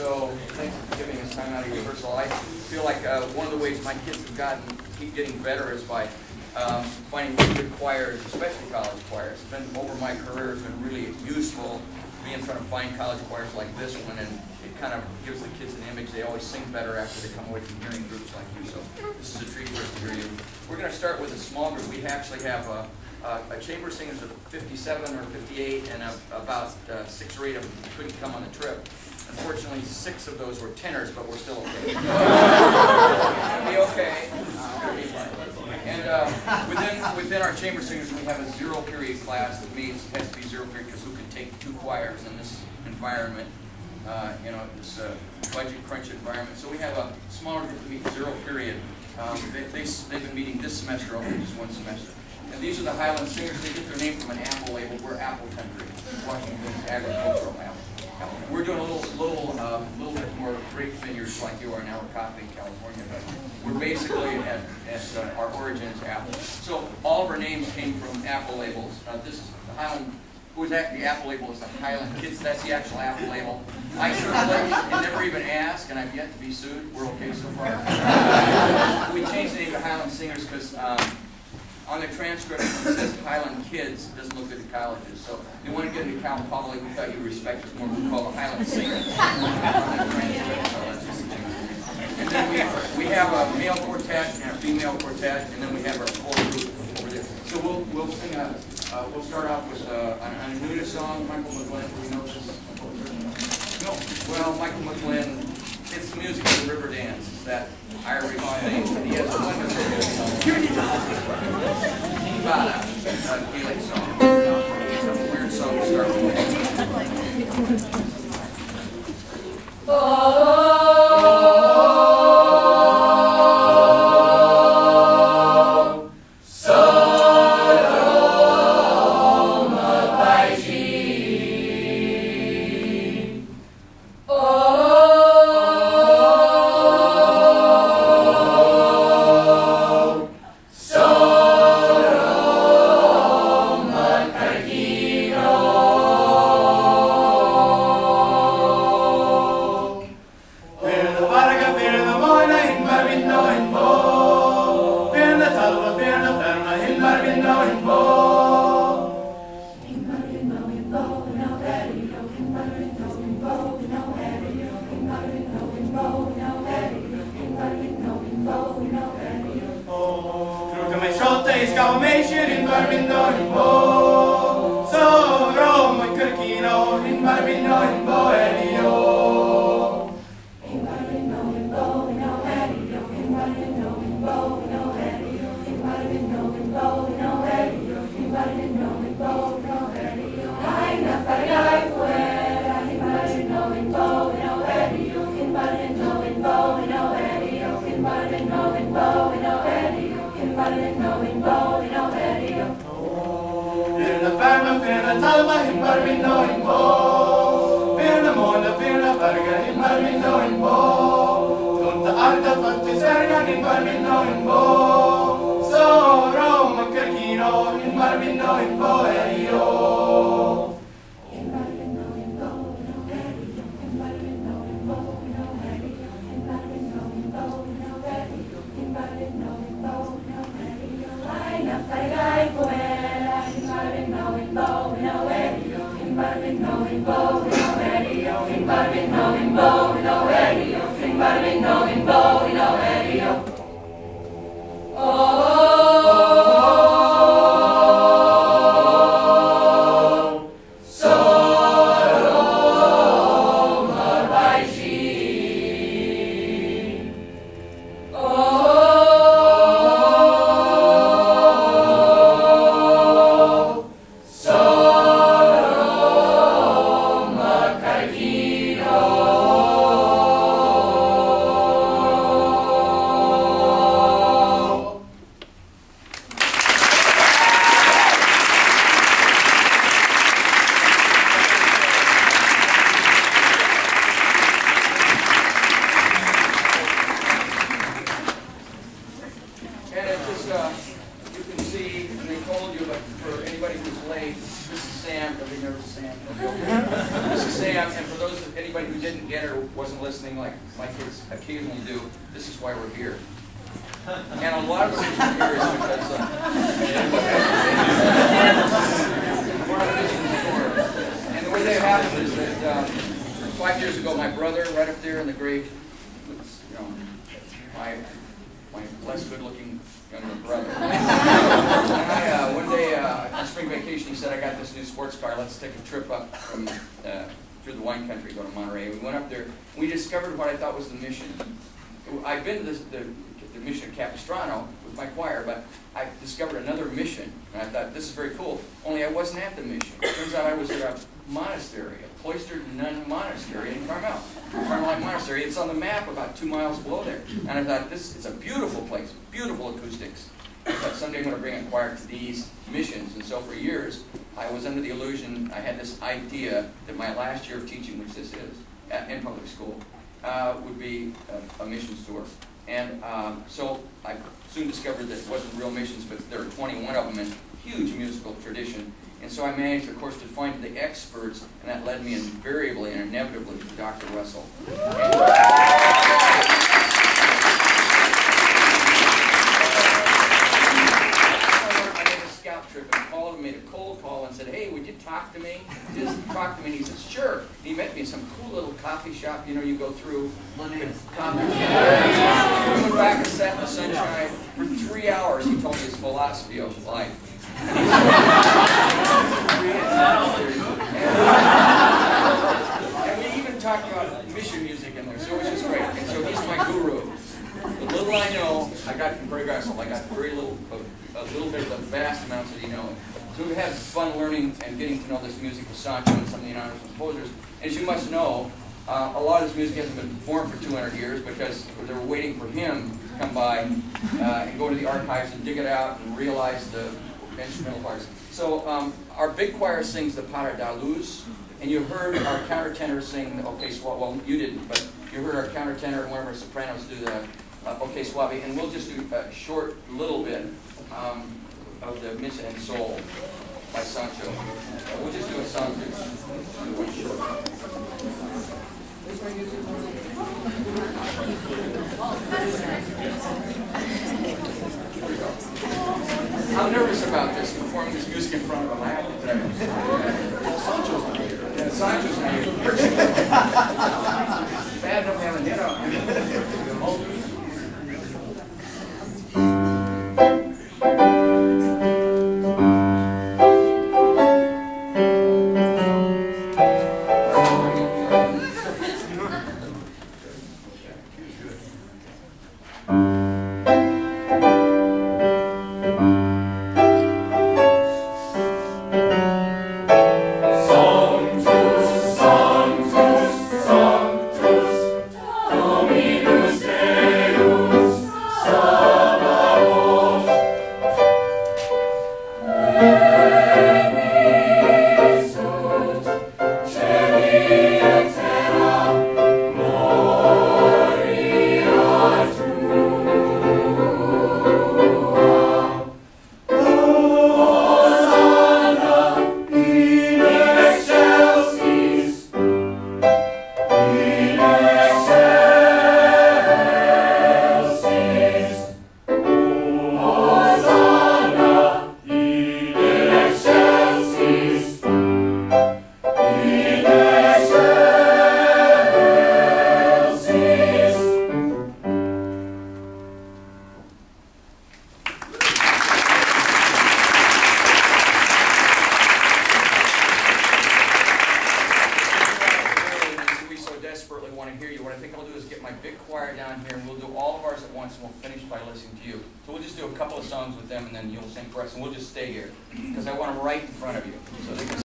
So thanks for giving us time out of your rehearsal. I feel like one of the ways my kids have keep getting better is by finding good choirs, especially college choirs. It's been over my career, it's been really useful to be in front of fine college choirs like this one, and it kind of gives the kids an image. They always sing better after they come away from hearing groups like you. So this is a treat for us to hear you. We're going to start with a small group. We actually have a chamber singers of 57 or 58, and about 6 or 8 of them couldn't come on the trip. Unfortunately, 6 of those were tenors, but we're still okay. It's going to be okay. It's going to be fine. And within our chamber singers, we have a 0-period class that means it has to be 0 period because who could take 2 choirs in this environment, this budget crunch environment. So we have a smaller group that meets 0 period. They've been meeting this semester over just 1 semester. And these are the Highland Singers. They get their name from an apple label. We're apple country. Washington's agricultural apple. We're doing a little bit more grape vineyards like you are now. We're copying California, but we're basically at our origin is apple. So all of our names came from apple labels. This is the Highland. Who's the apple label is the Highland Kids. That's the actual apple label. I circulate and never even ask, and I've yet to be sued. We're okay so far. We changed the name to Highland Singers because on the transcript it says Highland Kids. It doesn't look good at colleges. So they want to get into Cal Poly. We thought you'd respect us more. We call the Highland Singers. And then we have a male quartet and a female quartet, and then we have our full group over there. So we'll sing we'll start off with an Anuna song. Michael McGlynn, do we know this? No. Well, Michael McGlynn, it's the music of the River Dance. It's that Irish thing. He has a wonderful Gaelic song. It's a weird song to start with. didn't get it or wasn't listening like my kids occasionally do, this is why we're here. And a lot of the reason we're here is because and the way that happened is that 5 years ago, my brother, right up there in the grave, was, you know, my less good-looking younger brother. And one day on spring vacation, he said, "I got this new sports car. Let's take a trip up from through the wine country, go to Monterey." We went up there. We discovered what I thought was the mission. I've been to the mission at Capistrano with my choir, but I discovered another mission, and I thought, this is very cool. Only I wasn't at the mission. It turns out I was at a monastery, a cloistered nun monastery in Carmel, Carmelite Monastery. It's on the map about 2 miles below there. And I thought, this is a beautiful place, beautiful acoustics. I thought someday I'm going to bring a choir to these missions. And so for years, I was under the illusion, I had this idea that my last year of teaching, which this is, in public school, would be a missions tour. And so I soon discovered that it wasn't real missions, but there were 21 of them in huge musical tradition. And so I managed, of course, to find the experts, and that led me invariably and inevitably to Dr. Russell. I did a scout trip and called him, made a cold call and said, "Hey, would you talk to me? Just talk to me." And he said, "Sure." And he met me in some cool little coffee shop, you know, you go through coffee shop. We went back and sat in the sunshine. For 3 hours, he told me his philosophy of life. And we even talked about mission music in there, so it was just great. And so he's my guru. The little I know, I got from Greg Russell. I got very little, a little bit of the vast amounts that he knows. So we had fun learning and getting to know this music with Sancho and some of the anonymous composers. As you must know, a lot of this music hasn't been performed for 200 years because they were waiting for him to come by and go to the archives and dig it out and realize the instrumental parts. So our big choir sings the Para da Luz, and you heard our countertenor sing the OK Suave. Well, you didn't, but you heard our countertenor and one of our sopranos do the OK Suave, and we'll just do a short little bit of the Missa en Sol by Sancho. We'll just do a song I'm nervous about this, performing this music in front of him. I have to tell you. Sancho's not here. Yeah, Sancho's not here. Bad enough having hit on.